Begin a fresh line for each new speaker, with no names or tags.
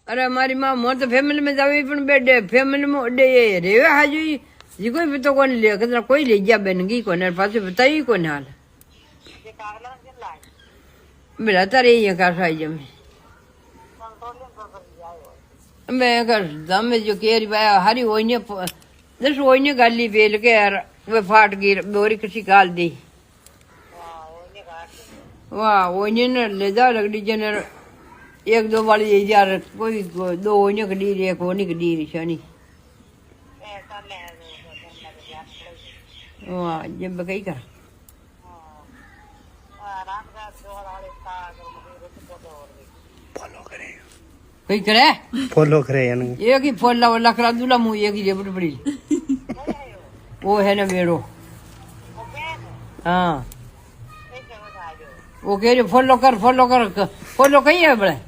अरे हमारी माँ मोर तो फैमिली में जावे पण बेडे फैमिली में ओडे रेवे हाजू जी कोई भी तो कोन ले कदरा कोई ले गया बन गई कोने पासे बताई कोन हाल मेरा तारे ये का साई जमे मैं कर दम जो केरी बाया हरी होइने दस होइने गाली बेल के यार वे फाट गई बोरी किसी काल दी वाह होइने ने ले जा लगड़ी जने एक दो वाली यार कोई दो होइने कडी रे को नहीं कडी रे शनी वाह जब कई कर कई करे
फॉलो करे यानी
एक ही फॉल ला करा दूला मुंह एक ही जेब पड़ी वो है ना मेरो हाँ वो कह रहे फॉलो कर फॉलो कहीं है बड़े